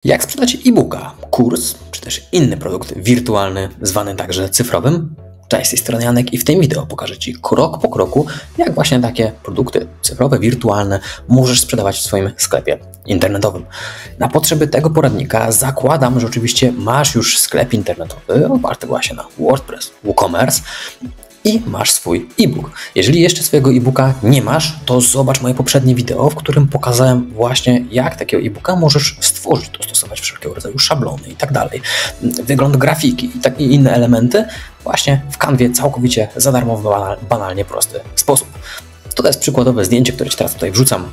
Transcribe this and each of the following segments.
Jak sprzedać e-booka, kurs, czy też inny produkt wirtualny, zwany także cyfrowym? Cześć, z tej strony Janek i w tym wideo pokażę Ci krok po kroku, jak właśnie takie produkty cyfrowe, wirtualne możesz sprzedawać w swoim sklepie internetowym. Na potrzeby tego poradnika zakładam, że oczywiście masz już sklep internetowy oparty właśnie na WordPress, WooCommerce i masz swój e-book. Jeżeli jeszcze swojego e-booka nie masz, to zobacz moje poprzednie wideo, w którym pokazałem właśnie, jak takiego e-booka możesz stworzyć, dostosować wszelkiego rodzaju szablony i tak dalej. Wygląd grafiki i inne elementy właśnie w Canwie całkowicie za darmo w banalnie prosty sposób. To jest przykładowe zdjęcie, które Ci teraz tutaj wrzucam,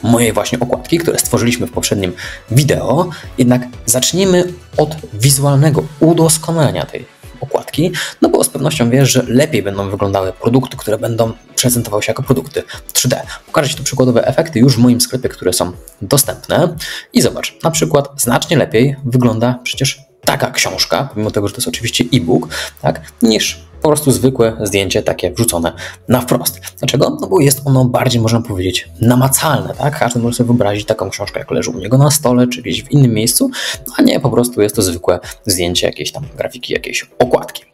mojej właśnie okładki, które stworzyliśmy w poprzednim wideo. Jednak zacznijmy od wizualnego udoskonalenia tej okładki, no bo z pewnością wiesz, że lepiej będą wyglądały produkty, które będą prezentowały się jako produkty 3D. Pokażę Ci tu przykładowe efekty już w moim sklepie, które są dostępne i zobacz, na przykład znacznie lepiej wygląda przecież taka książka, pomimo tego, że to jest oczywiście e-book, tak, niż po prostu zwykłe zdjęcie takie wrzucone na wprost. Dlaczego? No bo jest ono bardziej, można powiedzieć, namacalne, tak? Każdy może sobie wyobrazić taką książkę, jak leży u niego na stole, czy gdzieś w innym miejscu, a nie po prostu jest to zwykłe zdjęcie jakiejś tam grafiki, jakiejś okładki.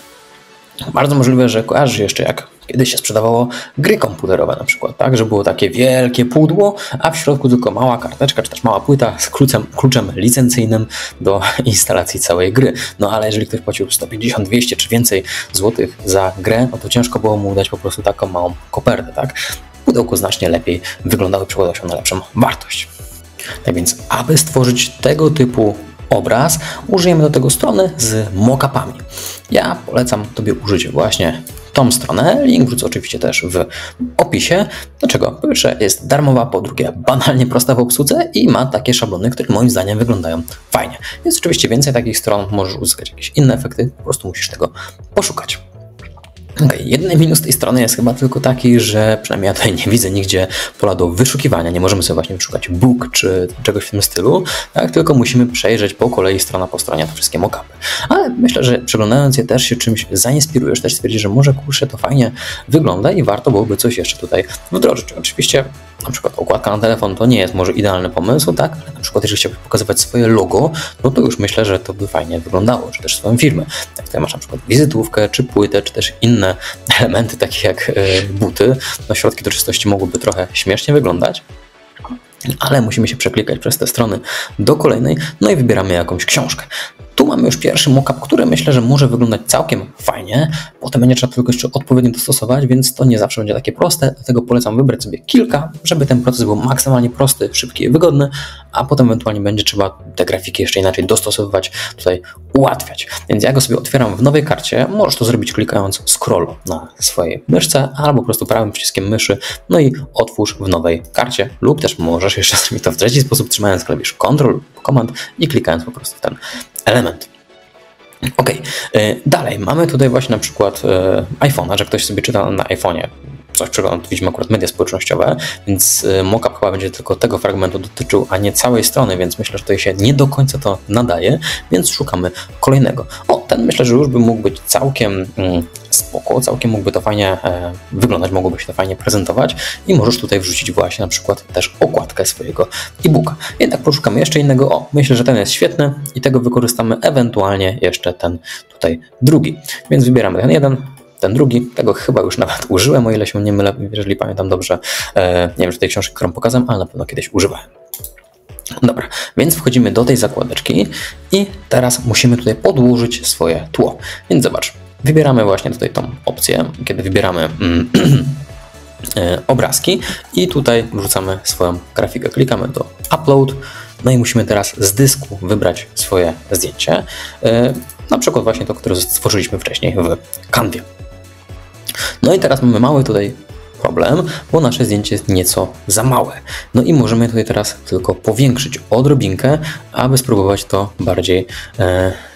Bardzo możliwe, że kojarzysz jeszcze, jak kiedyś się sprzedawało gry komputerowe na przykład, tak, że było takie wielkie pudło, a w środku tylko mała karteczka, czy też mała płyta z kluczem licencyjnym do instalacji całej gry. No ale jeżeli ktoś płacił 150, 200 czy więcej złotych za grę, no to ciężko było mu dać po prostu taką małą kopertę, tak. Pudełko znacznie lepiej wyglądało, przekładało się na lepszą wartość. Tak więc, aby stworzyć tego typu obraz, użyjemy do tego strony z mock-upami. Ja polecam Tobie użyć właśnie tą stronę. Link wrzucę oczywiście też w opisie. Dlaczego? Po pierwsze jest darmowa, po drugie banalnie prosta w obsłudze i ma takie szablony, które moim zdaniem wyglądają fajnie. Jest oczywiście więcej takich stron, możesz uzyskać jakieś inne efekty, po prostu musisz tego poszukać. Jedyny minus tej strony jest chyba tylko taki, że przynajmniej ja tutaj nie widzę nigdzie pola do wyszukiwania. Nie możemy sobie właśnie wyszukać book czy czegoś w tym stylu, tak? Tylko musimy przejrzeć po kolei strona po stronie te wszystkie mock-upy. Ale myślę, że przeglądając je też się czymś zainspirujesz, też stwierdzisz, że może kurczę to fajnie wygląda i warto byłoby coś jeszcze tutaj wdrożyć. Oczywiście na przykład okładka na telefon to nie jest może idealny pomysł, tak? Ale na przykład jeżeli chciałbyś pokazywać swoje logo, no to już myślę, że to by fajnie wyglądało, czy też swoją firmę. Jak tutaj masz na przykład wizytówkę, czy płytę, czy też inne elementy takie jak buty, no środki do czystości mogłyby trochę śmiesznie wyglądać, ale musimy się przeklikać przez te strony do kolejnej, no i wybieramy jakąś książkę. Tu mamy już pierwszy mockup, który myślę, że może wyglądać całkiem fajnie. Potem będzie trzeba tylko jeszcze odpowiednio dostosować, więc to nie zawsze będzie takie proste. Dlatego polecam wybrać sobie kilka, żeby ten proces był maksymalnie prosty, szybki i wygodny, a potem ewentualnie będzie trzeba te grafiki jeszcze inaczej dostosowywać, tutaj ułatwiać. Więc ja go sobie otwieram w nowej karcie. Możesz to zrobić klikając scroll na swojej myszce albo po prostu prawym przyciskiem myszy, no i otwórz w nowej karcie lub też możesz jeszcze zrobić to w trzeci sposób, trzymając klawisz Ctrl, Command i klikając po prostu w ten element. Ok, dalej mamy tutaj właśnie na przykład iPhone'a, że ktoś sobie czyta na iPhone'ie coś przegląda, widzimy akurat media społecznościowe, więc mockup chyba będzie tylko tego fragmentu dotyczył, a nie całej strony, więc myślę, że tutaj się nie do końca to nadaje, więc szukamy kolejnego. O, ten myślę, że już by mógł być całkiem spoko, całkiem mógłby to fajnie wyglądać, mogłoby się to fajnie prezentować i możesz tutaj wrzucić właśnie na przykład też okładkę swojego e-booka. Jednak poszukamy jeszcze innego. O, myślę, że ten jest świetny i tego wykorzystamy ewentualnie jeszcze ten tutaj drugi. Więc wybieramy ten jeden, ten drugi, tego chyba już nawet użyłem, o ile się nie mylę, jeżeli pamiętam dobrze. Nie wiem, czy tej książki, którą pokazałem, ale na pewno kiedyś używałem. Dobra, więc wchodzimy do tej zakładeczki i teraz musimy tutaj podłożyć swoje tło. Więc zobacz, wybieramy właśnie tutaj tą opcję, kiedy wybieramy obrazki i tutaj wrzucamy swoją grafikę. Klikamy do upload, no i musimy teraz z dysku wybrać swoje zdjęcie. Na przykład właśnie to, które stworzyliśmy wcześniej w Canwie. No i teraz mamy mały tutaj problem, bo nasze zdjęcie jest nieco za małe. No i możemy tutaj teraz tylko powiększyć odrobinkę, aby spróbować to bardziej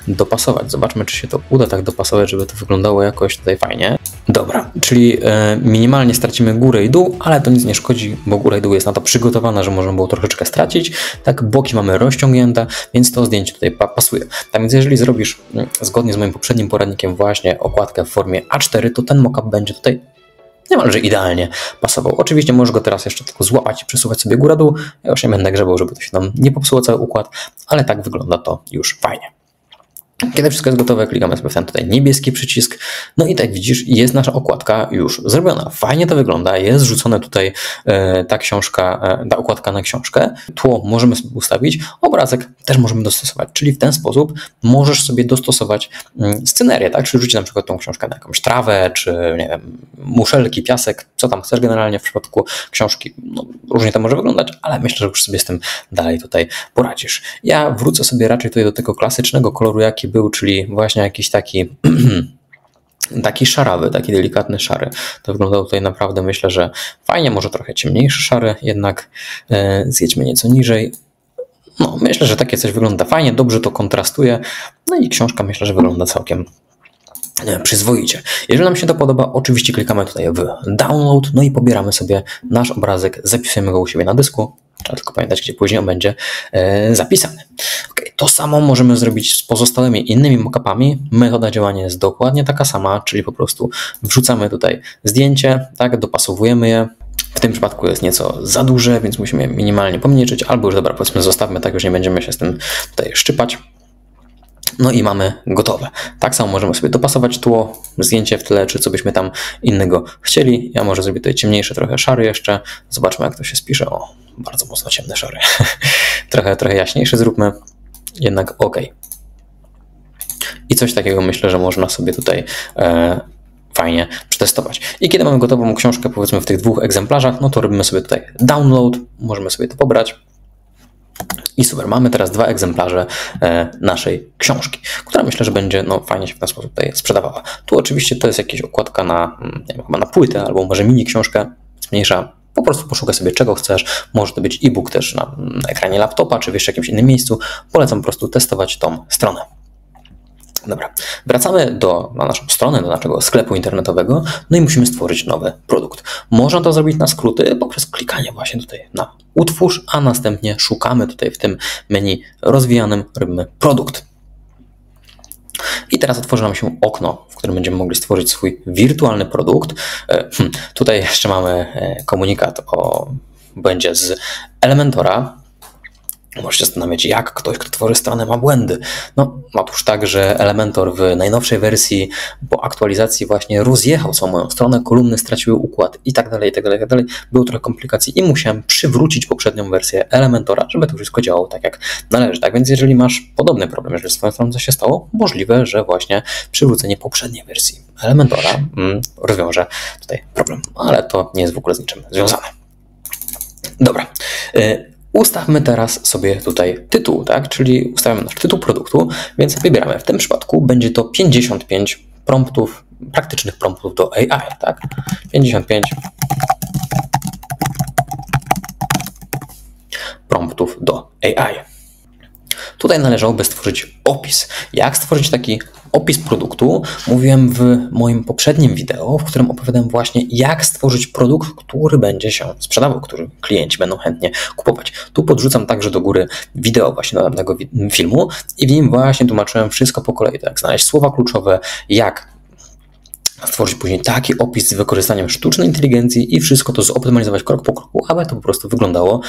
dopasować. Zobaczmy, czy się to uda tak dopasować, żeby to wyglądało jakoś tutaj fajnie. Dobra, czyli minimalnie stracimy górę i dół, ale to nic nie szkodzi, bo góra i dół jest na to przygotowana, że można było troszeczkę stracić. Tak, boki mamy rozciągnięte, więc to zdjęcie tutaj pasuje. Tak więc jeżeli zrobisz zgodnie z moim poprzednim poradnikiem właśnie okładkę w formie A4, to ten mockup będzie tutaj niemalże idealnie pasował. Oczywiście możesz go teraz jeszcze tylko złapać i przesuwać sobie góra-dół. Ja już nie będę grzebał, żeby to się nam nie popsuło cały układ, ale tak wygląda to już fajnie. Kiedy wszystko jest gotowe, klikamy sobie w ten tutaj niebieski przycisk. No i tak widzisz, jest nasza okładka już zrobiona. Fajnie to wygląda, jest rzucone tutaj ta okładka na książkę. Tło możemy sobie ustawić, obrazek też możemy dostosować, czyli w ten sposób możesz sobie dostosować scenerię, tak? Czyli rzucić na przykład tą książkę na jakąś trawę, czy nie wiem, muszelki, piasek, co tam chcesz generalnie w przypadku książki. No, różnie to może wyglądać, ale myślę, że już sobie z tym dalej tutaj poradzisz. Ja wrócę sobie raczej tutaj do tego klasycznego koloru, jaki był, czyli właśnie jakiś taki taki szarawy, taki delikatny szary. To wyglądało tutaj naprawdę, myślę, że fajnie, może trochę ciemniejszy szary, jednak zjedźmy nieco niżej. No, myślę, że takie coś wygląda fajnie, dobrze to kontrastuje, no i książka myślę, że wygląda całkiem przyzwoicie. Jeżeli nam się to podoba, oczywiście klikamy tutaj w download, no i pobieramy sobie nasz obrazek, zapisujemy go u siebie na dysku. Trzeba tylko pamiętać, gdzie później on będzie zapisany. Okay, to samo możemy zrobić z pozostałymi innymi mockupami. Metoda działania jest dokładnie taka sama, czyli po prostu wrzucamy tutaj zdjęcie, tak, dopasowujemy je. W tym przypadku jest nieco za duże, więc musimy je minimalnie pomniejszyć, albo już dobra, powiedzmy zostawmy, tak już nie będziemy się z tym tutaj szczypać. No i mamy gotowe. Tak samo możemy sobie dopasować tło, zdjęcie w tle, czy co byśmy tam innego chcieli. Ja może zrobię tutaj ciemniejszy, trochę szary jeszcze. Zobaczmy, jak to się spisze. O, bardzo mocno ciemny szary. trochę jaśniejszy zróbmy. Jednak ok. I coś takiego myślę, że można sobie tutaj fajnie przetestować. I kiedy mamy gotową książkę, powiedzmy w tych 2 egzemplarzach, no to robimy sobie tutaj download. Możemy sobie to pobrać. I super, mamy teraz 2 egzemplarze naszej książki, która myślę, że będzie fajnie się w ten sposób tutaj sprzedawała. Tu oczywiście to jest jakaś okładka na, nie wiem, chyba na płytę albo może mini książkę, mniejsza. Po prostu poszukaj sobie czego chcesz. Może to być e-book też na ekranie laptopa, czy w jeszcze jakimś innym miejscu. Polecam po prostu testować tą stronę. Dobra, wracamy na naszą stronę, do naszego sklepu internetowego, no i musimy stworzyć nowy produkt. Można to zrobić na skróty poprzez klikanie właśnie tutaj na utwórz, a następnie szukamy tutaj w tym menu rozwijanym, robimy produkt. I teraz otworzy nam się okno, w którym będziemy mogli stworzyć swój wirtualny produkt. Tutaj jeszcze mamy komunikat będzie z Elementora. Możesz się zastanawiać, jak ktoś, kto tworzy stronę, ma błędy. No, otóż tak, że Elementor w najnowszej wersji po aktualizacji właśnie rozjechał całą moją stronę, kolumny straciły układ i tak dalej, i tak dalej, i tak dalej. Było trochę komplikacji i musiałem przywrócić poprzednią wersję Elementora, żeby to wszystko działało tak, jak należy. Tak więc jeżeli masz podobny problem, jeżeli z twoją stroną coś się stało, możliwe, że właśnie przywrócenie poprzedniej wersji Elementora rozwiąże tutaj problem. Ale to nie jest w ogóle z niczym związane. Dobra. Ustawmy teraz sobie tutaj tytuł, tak? Czyli ustawiamy nasz tytuł produktu, więc wybieramy. W tym przypadku będzie to 55 promptów, praktycznych promptów do AI, tak? 55 promptów do AI. Tutaj należałoby stworzyć opis. Jak stworzyć taki opis produktu? Mówiłem w moim poprzednim wideo, w którym opowiadam właśnie, jak stworzyć produkt, który będzie się sprzedawał, który klienci będą chętnie kupować. Tu podrzucam także do góry wideo właśnie do danego filmu i w nim właśnie tłumaczyłem wszystko po kolei, tak? Znaleźć słowa kluczowe, jak stworzyć później taki opis z wykorzystaniem sztucznej inteligencji i wszystko to zoptymalizować krok po kroku, aby to po prostu wyglądało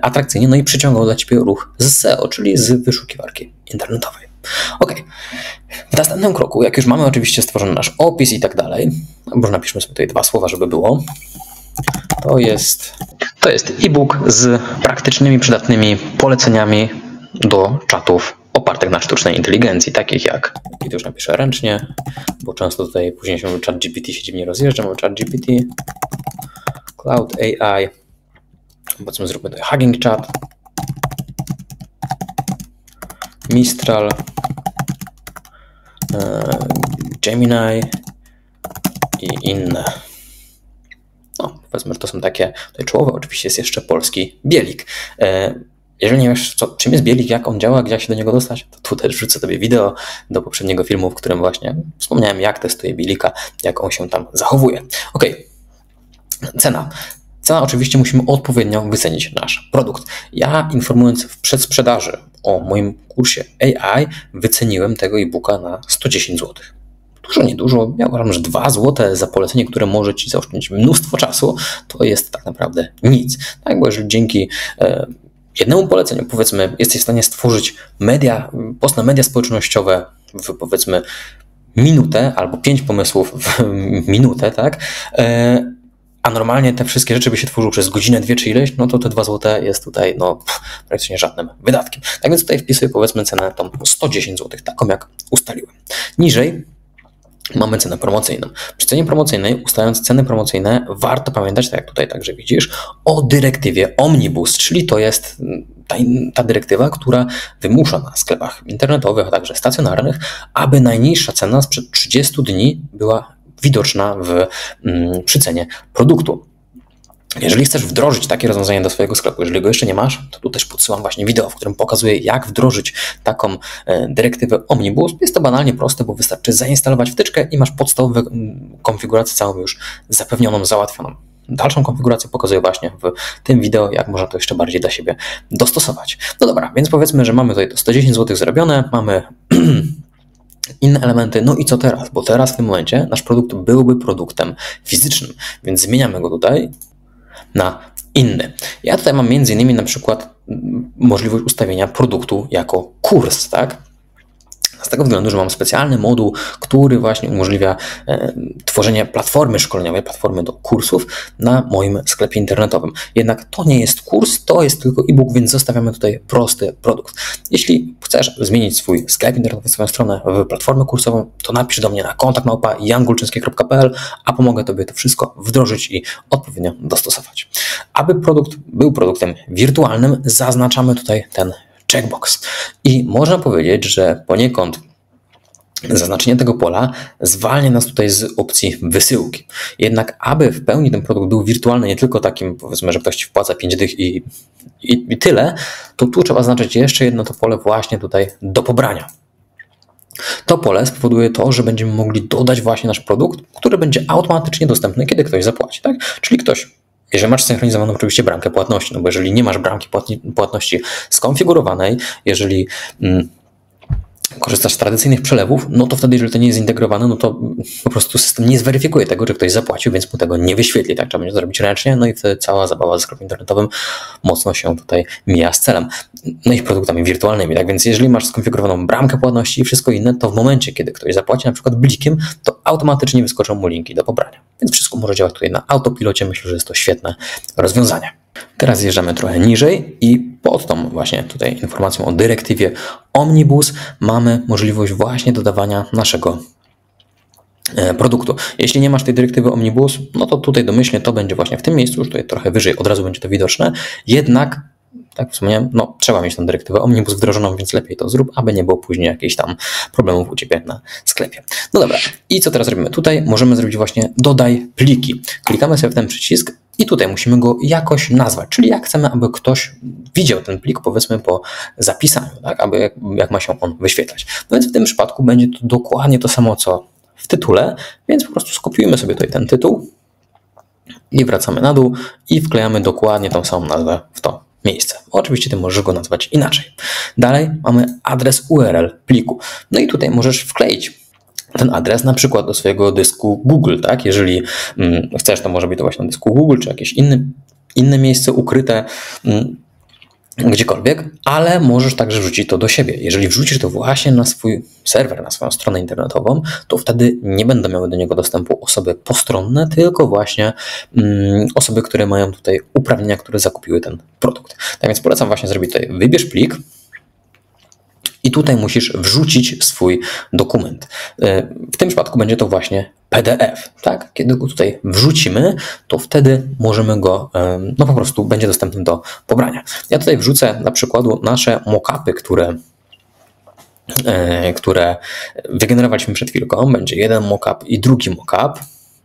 atrakcyjnie, no i przyciągało dla Ciebie ruch z SEO, czyli z wyszukiwarki internetowej. Ok. W następnym kroku, jak już mamy oczywiście stworzony nasz opis i tak dalej, może napiszmy sobie tutaj 2 słowa, żeby było. To jest e-book z praktycznymi, przydatnymi poleceniami do czatów opartych na sztucznej inteligencji, takich jak, i to już napiszę ręcznie, bo często tutaj później się ChatGPT się dziwnie rozjeżdża, mamy ChatGPT, Cloud AI, powiedzmy zróbmy tutaj Hugging Chat, Mistral, Gemini i inne. No, powiedzmy, że to są takie tutaj czołowe. Oczywiście jest jeszcze polski Bielik. Jeżeli nie wiesz, czym jest Bielik, jak on działa, jak się do niego dostać, to tutaj wrzucę sobie wideo do poprzedniego filmu, w którym właśnie wspomniałem, jak testuję Bielika, jak on się tam zachowuje. Ok, cena. Cena oczywiście musimy odpowiednio wycenić nasz produkt. Ja informując w przedsprzedaży o moim kursie AI, wyceniłem tego e-booka na 110 zł. dużo, niedużo. Ja uważam, że 2 zł za polecenie, które może Ci zaoszczędzić mnóstwo czasu, to jest tak naprawdę nic. Tak, bo jeżeli dzięki jednemu poleceniu, powiedzmy, jesteś w stanie stworzyć post na media społecznościowe w, powiedzmy, minutę albo 5 pomysłów w minutę, tak? A normalnie te wszystkie rzeczy by się tworzyły przez godzinę, 2 czy ileś, no to te 2 zł jest tutaj praktycznie żadnym wydatkiem. Tak więc tutaj wpisuję, powiedzmy, cenę tą 110 zł, taką jak ustaliłem. Niżej mamy cenę promocyjną. Przy cenie promocyjnej, ustalając ceny promocyjne, warto pamiętać, tak jak tutaj także widzisz, o dyrektywie Omnibus, czyli to jest ta dyrektywa, która wymusza na sklepach internetowych, a także stacjonarnych, aby najniższa cena sprzed 30 dni była widoczna przy cenie produktu. Jeżeli chcesz wdrożyć takie rozwiązanie do swojego sklepu, jeżeli go jeszcze nie masz, to tu też podsyłam właśnie wideo, w którym pokazuję, jak wdrożyć taką dyrektywę Omnibus. Jest to banalnie proste, bo wystarczy zainstalować wtyczkę i masz podstawową konfigurację całą już zapewnioną, załatwioną. Dalszą konfigurację pokazuję właśnie w tym wideo, jak można to jeszcze bardziej dla siebie dostosować. No dobra, więc powiedzmy, że mamy tutaj to 110 zł zrobione, mamy inne elementy, no i co teraz? Bo teraz w tym momencie nasz produkt byłby produktem fizycznym, więc zmieniamy go tutaj na inny. Ja tutaj mam między innymi na przykład możliwość ustawienia produktu jako kurs, tak? Z tego względu, że mam specjalny moduł, który właśnie umożliwia tworzenie platformy szkoleniowej, platformy do kursów na moim sklepie internetowym. Jednak to nie jest kurs, to jest tylko e-book, więc zostawiamy tutaj prosty produkt. Jeśli chcesz zmienić swój sklep internetowy, swoją stronę w platformę kursową, to napisz do mnie na kontakt@jangulczyński.pl, a pomogę Tobie to wszystko wdrożyć i odpowiednio dostosować. Aby produkt był produktem wirtualnym, zaznaczamy tutaj ten checkbox. I można powiedzieć, że poniekąd zaznaczenie tego pola zwalnia nas tutaj z opcji wysyłki. Jednak aby w pełni ten produkt był wirtualny, nie tylko takim, powiedzmy, że ktoś Ci wpłaca 5 dych i tyle, to tu trzeba zaznaczyć jeszcze jedno to pole właśnie tutaj do pobrania. To pole spowoduje to, że będziemy mogli dodać właśnie nasz produkt, który będzie automatycznie dostępny, kiedy ktoś zapłaci. Tak? Czyli jeżeli masz synchronizowaną oczywiście bramkę płatności, no bo jeżeli nie masz bramki płatności skonfigurowanej, jeżeli korzystasz z tradycyjnych przelewów, no to wtedy, jeżeli to nie jest zintegrowane, no to po prostu system nie zweryfikuje tego, że ktoś zapłacił, więc mu tego nie wyświetli. Tak trzeba będzie zrobić ręcznie, no i wtedy cała zabawa ze sklepem internetowym mocno się tutaj mija z celem. No i produktami wirtualnymi. Tak więc jeżeli masz skonfigurowaną bramkę płatności i wszystko inne, to w momencie, kiedy ktoś zapłaci na przykład blikiem, to automatycznie wyskoczą mu linki do pobrania. Więc wszystko może działać tutaj na autopilocie. Myślę, że jest to świetne rozwiązanie. Teraz zjeżdżamy trochę niżej i pod tą właśnie tutaj informacją o dyrektywie Omnibus mamy możliwość właśnie dodawania naszego produktu. Jeśli nie masz tej dyrektywy Omnibus, no to tutaj domyślnie to będzie właśnie w tym miejscu, już tutaj trochę wyżej od razu będzie to widoczne, jednak tak wspomniałem, no trzeba mieć tę dyrektywę Omnibus wdrożoną, więc lepiej to zrób, aby nie było później jakichś tam problemów u Ciebie na sklepie. No dobra, i co teraz robimy? Tutaj możemy zrobić właśnie dodaj pliki. Klikamy sobie w ten przycisk i tutaj musimy go jakoś nazwać, czyli jak chcemy, aby ktoś widział ten plik, powiedzmy po zapisaniu, tak? Aby jak ma się on wyświetlać. No więc w tym przypadku będzie to dokładnie to samo, co w tytule, więc po prostu skopiujmy sobie tutaj ten tytuł i wracamy na dół i wklejamy dokładnie tą samą nazwę w to miejsce. Oczywiście Ty możesz go nazwać inaczej. Dalej mamy adres URL pliku. No i tutaj możesz wkleić ten adres na przykład do swojego dysku Google, tak? Jeżeli chcesz, to może być to właśnie na dysku Google, czy jakieś inne miejsce ukryte gdziekolwiek, ale możesz także wrzucić to do siebie. Jeżeli wrzucisz to właśnie na swój serwer, na swoją stronę internetową, to wtedy nie będą miały do niego dostępu osoby postronne, tylko właśnie osoby, które mają tutaj uprawnienia, które zakupiły ten produkt. Tak więc polecam właśnie zrobić tutaj, wybierz plik i tutaj musisz wrzucić swój dokument. W tym przypadku będzie to właśnie PDF. Tak? Kiedy go tutaj wrzucimy, to wtedy możemy go, no po prostu będzie dostępny do pobrania. Ja tutaj wrzucę na przykładu nasze mock-upy, które wygenerowaliśmy przed chwilką. Będzie jeden mock-up i drugi mock-up.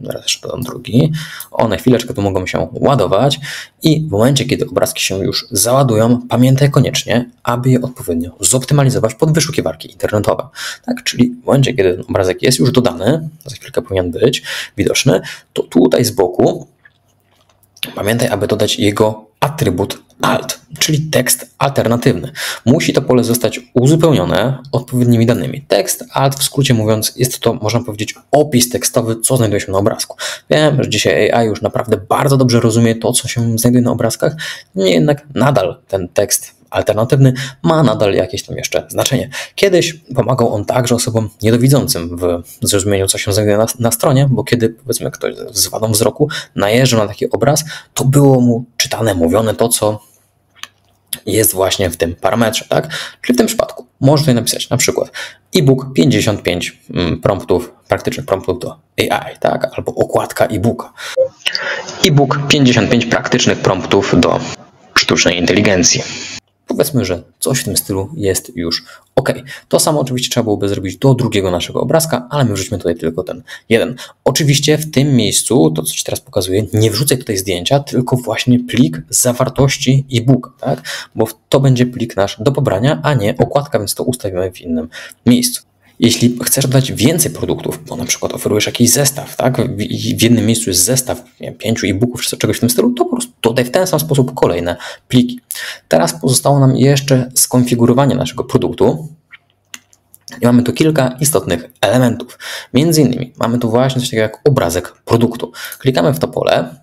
Zaraz jeszcze dodam drugi. One chwileczkę tu mogą się ładować i w momencie, kiedy obrazki się już załadują, pamiętaj koniecznie, aby je odpowiednio zoptymalizować pod wyszukiwarki internetowe. Tak? Czyli w momencie, kiedy ten obrazek jest już dodany, za chwilkę powinien być widoczny, to tutaj z boku pamiętaj, aby dodać jego atrybut alt, czyli tekst alternatywny. Musi to pole zostać uzupełnione odpowiednimi danymi. Tekst alt, w skrócie mówiąc, jest to, można powiedzieć, opis tekstowy, co znajduje się na obrazku. Wiem, że dzisiaj AI już naprawdę bardzo dobrze rozumie to, co się znajduje na obrazkach, niemniej jednak nadal ten tekst alternatywny ma nadal jakieś tam jeszcze znaczenie. Kiedyś pomagał on także osobom niedowidzącym w zrozumieniu, co się znajduje na stronie, bo kiedy, powiedzmy, ktoś z wadą wzroku najeżdżał na taki obraz, to było mu czytane, mówione to, co jest właśnie w tym parametrze, tak? Czyli w tym przypadku można tutaj napisać na przykład e-book 55 promptów, praktycznych promptów do AI, tak? Albo okładka e-booka. E-book 55 praktycznych promptów do sztucznej inteligencji. Powiedzmy, że coś w tym stylu jest już ok. To samo oczywiście trzeba byłoby zrobić do drugiego naszego obrazka, ale my wrzućmy tutaj tylko ten jeden. Oczywiście w tym miejscu, to co Ci teraz pokazuję, nie wrzucaj tutaj zdjęcia, tylko właśnie plik zawartości e-booka, tak? Bo to będzie plik nasz do pobrania, a nie okładka, więc to ustawimy w innym miejscu. Jeśli chcesz dodać więcej produktów, bo na przykład oferujesz jakiś zestaw, tak? W jednym miejscu jest zestaw 5 e-booków czy czegoś w tym stylu, to po prostu dodaj w ten sam sposób kolejne pliki. Teraz pozostało nam jeszcze skonfigurowanie naszego produktu. I mamy tu kilka istotnych elementów. Między innymi mamy tu właśnie coś takiego jak obrazek produktu. Klikamy w to pole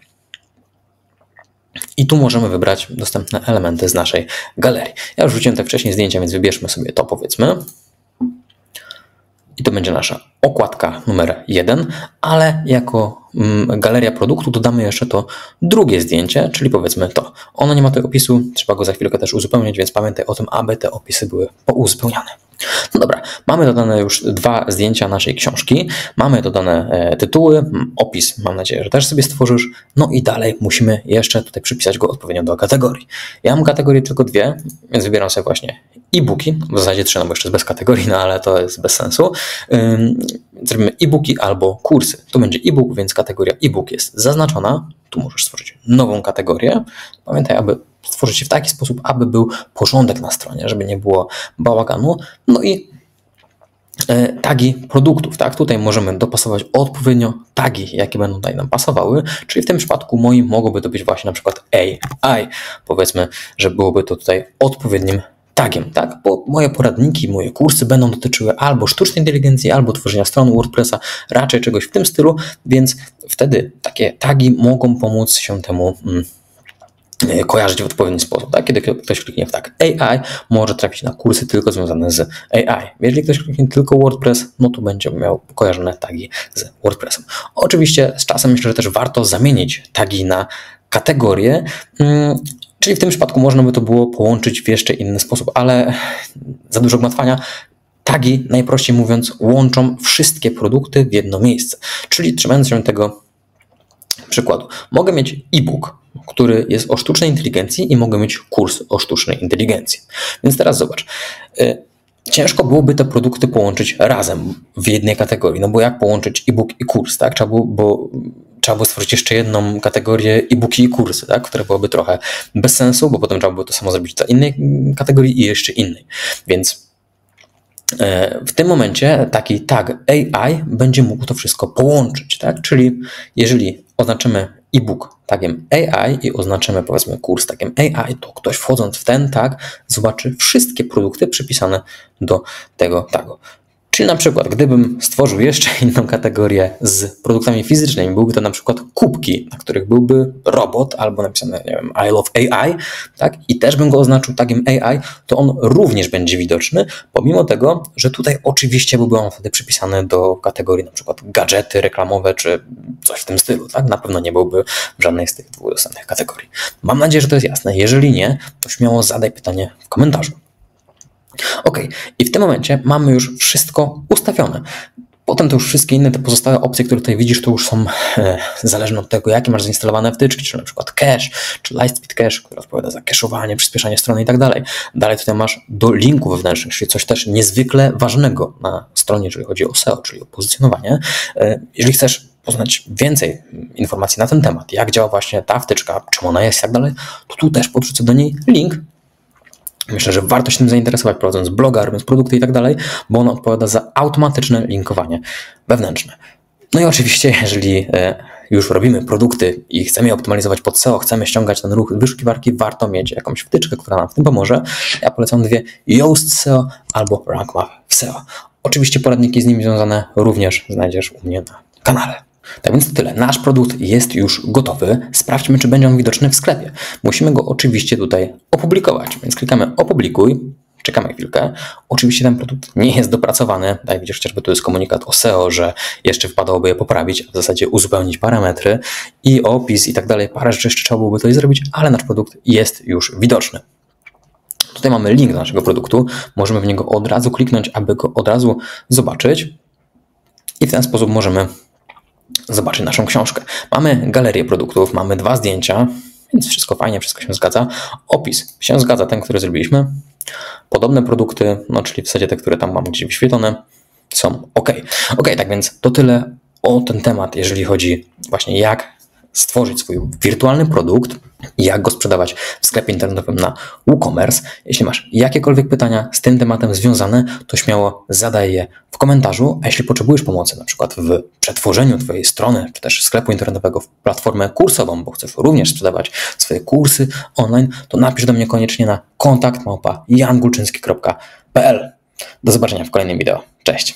i tu możemy wybrać dostępne elementy z naszej galerii. Ja już wrzuciłem te wcześniej zdjęcia, więc wybierzmy sobie to, powiedzmy. I to będzie nasza okładka numer 1, ale jako galeria produktu dodamy jeszcze to drugie zdjęcie, czyli powiedzmy to. Ono nie ma tutaj opisu, trzeba go za chwilkę też uzupełnić, więc pamiętaj o tym, aby te opisy były pouzupełniane. No dobra, mamy dodane już 2 zdjęcia naszej książki, mamy dodane tytuły, opis, mam nadzieję, że też sobie stworzysz, no i dalej musimy jeszcze tutaj przypisać go odpowiednio do kategorii. Ja mam kategorie tylko 2, więc wybieram sobie właśnie e-booki, w zasadzie 3, no bo jeszcze jest bez kategorii, no ale to jest bez sensu. Zrobimy e-booki albo kursy. Tu będzie e-book, więc kategoria e-book jest zaznaczona. Tu możesz stworzyć nową kategorię. Pamiętaj, aby stworzyć je w taki sposób, aby był porządek na stronie, żeby nie było bałaganu. No i tagi produktów, tak? Tutaj możemy dopasować odpowiednio tagi, jakie będą tutaj nam pasowały, czyli w tym przypadku moim mogłoby to być właśnie na przykład AI. Powiedzmy, że byłoby to tutaj odpowiednim tagiem, tak? Bo moje poradniki, moje kursy będą dotyczyły albo sztucznej inteligencji, albo tworzenia stron WordPressa, raczej czegoś w tym stylu, więc wtedy takie tagi mogą pomóc się temu kojarzyć w odpowiedni sposób. Tak? Kiedy ktoś kliknie w tag AI, może trafić na kursy tylko związane z AI. Jeżeli ktoś kliknie tylko WordPress, no to będzie miał kojarzone tagi z WordPressem. Oczywiście z czasem myślę, że też warto zamienić tagi na kategorie, czyli w tym przypadku można by to było połączyć w jeszcze inny sposób, ale za dużo gmatwania. Tagi, najprościej mówiąc, łączą wszystkie produkty w jedno miejsce. Czyli trzymając się tego przykładu, mogę mieć e-book, który jest o sztucznej inteligencji i mogę mieć kurs o sztucznej inteligencji. Więc teraz zobacz, ciężko byłoby te produkty połączyć razem w jednej kategorii, no bo jak połączyć e-book i kurs, tak? Trzeba było stworzyć jeszcze jedną kategorię e-booki i kursy, tak? Które byłoby trochę bez sensu, bo potem trzeba by to samo zrobić dla innej kategorii i jeszcze innej. Więc w tym momencie taki tag AI będzie mógł to wszystko połączyć, tak? Czyli jeżeli oznaczymy e-book tagiem AI i oznaczymy powiedzmy kurs tagiem AI, to ktoś wchodząc w ten tag zobaczy wszystkie produkty przypisane do tego tagu. Czyli na przykład, gdybym stworzył jeszcze inną kategorię z produktami fizycznymi, byłby to na przykład kubki, na których byłby robot albo napisane, nie wiem, I love AI, tak? I też bym go oznaczył tagiem AI, to on również będzie widoczny, pomimo tego, że tutaj oczywiście byłby on wtedy przypisany do kategorii na przykład gadżety reklamowe czy coś w tym stylu, tak? Na pewno nie byłby w żadnej z tych 2 dostępnych kategorii. Mam nadzieję, że to jest jasne. Jeżeli nie, to śmiało zadaj pytanie w komentarzu. Ok, i w tym momencie mamy już wszystko ustawione. Potem to już wszystkie inne, te pozostałe opcje, które tutaj widzisz, to już są zależne od tego, jakie masz zainstalowane wtyczki, czy na przykład cache, czy Lightspeed Cache, który odpowiada za cache'owanie, przyspieszanie strony i tak dalej. Dalej tutaj masz do linków wewnętrznych, czyli coś też niezwykle ważnego na stronie, jeżeli chodzi o SEO, czyli o pozycjonowanie. Jeżeli chcesz poznać więcej informacji na ten temat, jak działa właśnie ta wtyczka, czym ona jest i tak dalej, to tu też podrzucę do niej link. Myślę, że warto się tym zainteresować, prowadząc bloga, robiąc produkty i tak dalej, bo ona odpowiada za automatyczne linkowanie wewnętrzne. No i oczywiście, jeżeli już robimy produkty i chcemy je optymalizować pod SEO, chcemy ściągać ten ruch wyszukiwarki, warto mieć jakąś wtyczkę, która nam w tym pomoże. Ja polecam dwie: Yoast SEO albo RankMath SEO. Oczywiście poradniki z nimi związane również znajdziesz u mnie na kanale. Tak więc to tyle. Nasz produkt jest już gotowy. Sprawdźmy, czy będzie on widoczny w sklepie. Musimy go oczywiście tutaj opublikować, więc klikamy opublikuj. Czekamy chwilkę. Oczywiście ten produkt nie jest dopracowany. Jak widzisz, chociażby tu jest komunikat o SEO, że jeszcze wypadałoby je poprawić, a w zasadzie uzupełnić parametry i opis i tak dalej. Parę rzeczy jeszcze trzeba byłoby tutaj zrobić, ale nasz produkt jest już widoczny. Tutaj mamy link do naszego produktu. Możemy w niego od razu kliknąć, aby go od razu zobaczyć. I w ten sposób możemy zobaczyć naszą książkę. Mamy galerię produktów, mamy 2 zdjęcia, więc wszystko fajnie, wszystko się zgadza. Opis się zgadza, ten, który zrobiliśmy. Podobne produkty, czyli w zasadzie te, które tam mam gdzieś wyświetlone, są ok. Tak więc to tyle o ten temat, jeżeli chodzi właśnie jak stworzyć swój wirtualny produkt, jak go sprzedawać w sklepie internetowym na WooCommerce. Jeśli masz jakiekolwiek pytania z tym tematem związane, to śmiało zadaj je w komentarzu, a jeśli potrzebujesz pomocy na przykład w przetworzeniu Twojej strony, czy też sklepu internetowego w platformę kursową, bo chcesz również sprzedawać swoje kursy online, to napisz do mnie koniecznie na kontakt@jangulczynski.pl. Do zobaczenia w kolejnym wideo. Cześć!